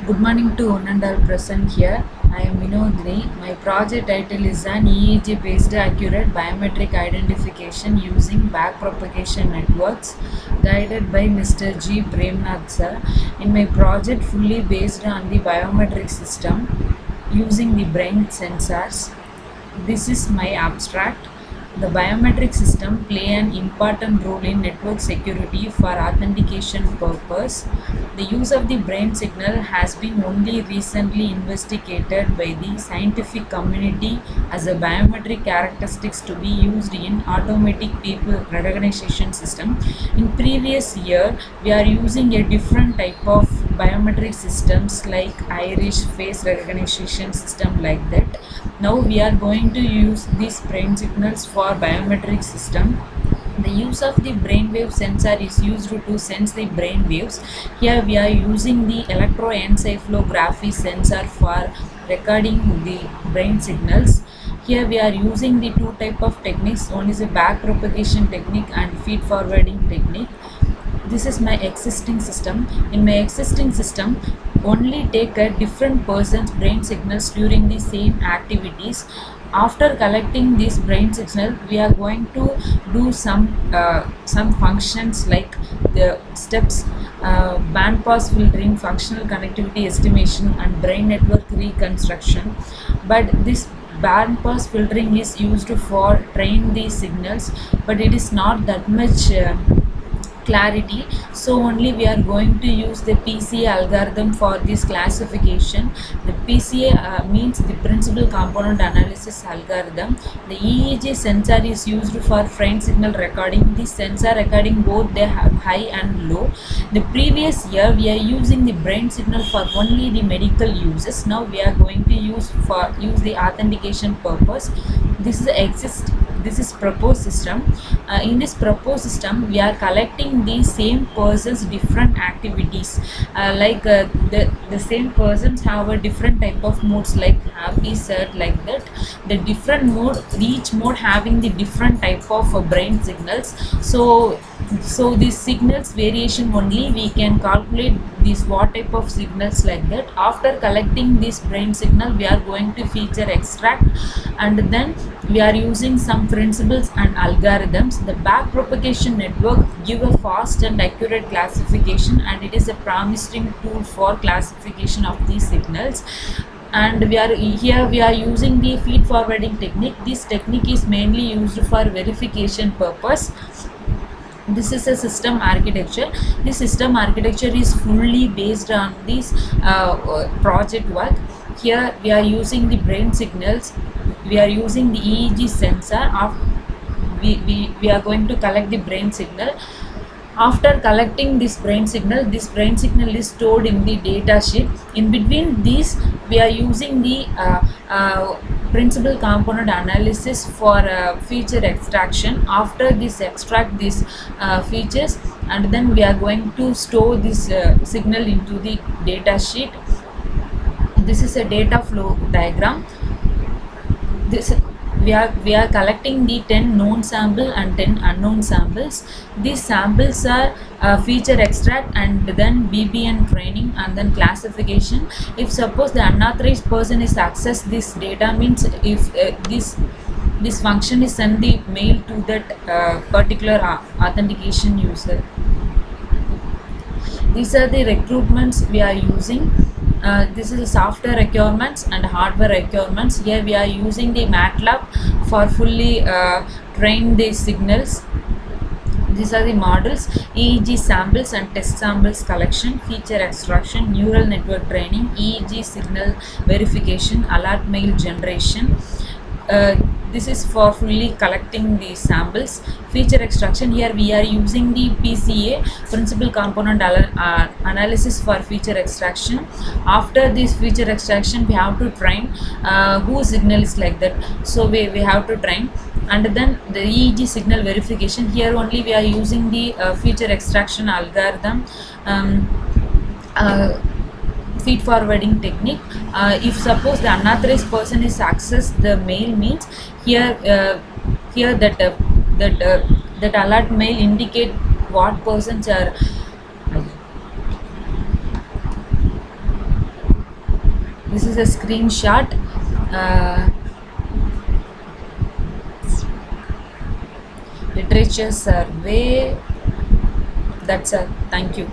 Good morning to one and all present here. I am Vinodri. My project title is an EEG based accurate biometric identification using backpropagation networks guided by Mr. G. Premnath sir. In my project fully based on the biometric system using the brain sensors. This is my abstract. The biometric system play an important role in network security for authentication purpose. The use of the brain signal has been only recently investigated by the scientific community as a biometric characteristics to be used in automatic people recognition system. In previous year, we are using a different type of biometric systems like iris face recognition system like that. Now we are going to use these brain signals for biometric system. The use of the brainwave sensor is used to sense the brain waves. Here we are using the electroencephalography sensor for recording the brain signals. Here we are using the two type of techniques. One is a back propagation technique and feed forwarding technique. This is my existing system. In my existing system, only take a different person's brain signals during the same activities. After collecting this brain signal, we are going to do some functions like the steps, bandpass filtering, functional connectivity estimation, and brain network reconstruction. But this bandpass filtering is used for train these signals, but it is not that much clarity, so only we are going to use the PCA algorithm for this classification. The PCA means the principal component analysis algorithm. The EEG sensor is used for brain signal recording. This sensor recording both they have high and low. The previous year we are using the brain signal for only the medical uses. Now we are going to use the authentication purpose. This is proposed system. In this proposed system, we are collecting the same person's different activities. The same persons have a different type of modes like happy, sad, like that. The different mode, each mode having the different type of brain signals. So these signals variation only we can calculate these what type of signals like that. After collecting this brain signal, we are going to feature extract, and then we are using some principles and algorithms. The back propagation network give a fast and accurate classification, and it is a promising tool for classification of these signals. And we are using the feed forwarding technique. This technique is mainly used for verification purpose. This is a system architecture. This system architecture is fully based on this project work. Here we are using the brain signals. We are using the EEG sensor. We are going to collect the brain signal. After collecting this brain signal is stored in the data sheet. In between these, we are using the principal component analysis for feature extraction. After this extract these features, and then we are going to store this signal into the data sheet. This is a data flow diagram. This we are collecting the 10 known sample and 10 unknown samples. These samples are feature extract and then BBN training and then classification. If suppose the unauthorized person is access this data, means if this function is send the mail to that particular authentication user. These are the recruitments we are using. This is the software requirements and hardware requirements. Here we are using the MATLAB for fully train these signals. These are the models: EEG samples and test samples collection, feature extraction, neural network training, EEG signal verification, alert mail generation. This is for fully collecting the samples. Feature extraction, here we are using the PCA, principal component analysis for feature extraction. After this feature extraction, we have to train whose signal is like that, so we have to train. And then the EEG signal verification, here only we are using the feature extraction algorithm. Feed forwarding technique. If suppose the unauthorized person is access the mail, means here that alert mail indicate what persons are This is a screenshot. uh, Literature survey. That's all. Thank you.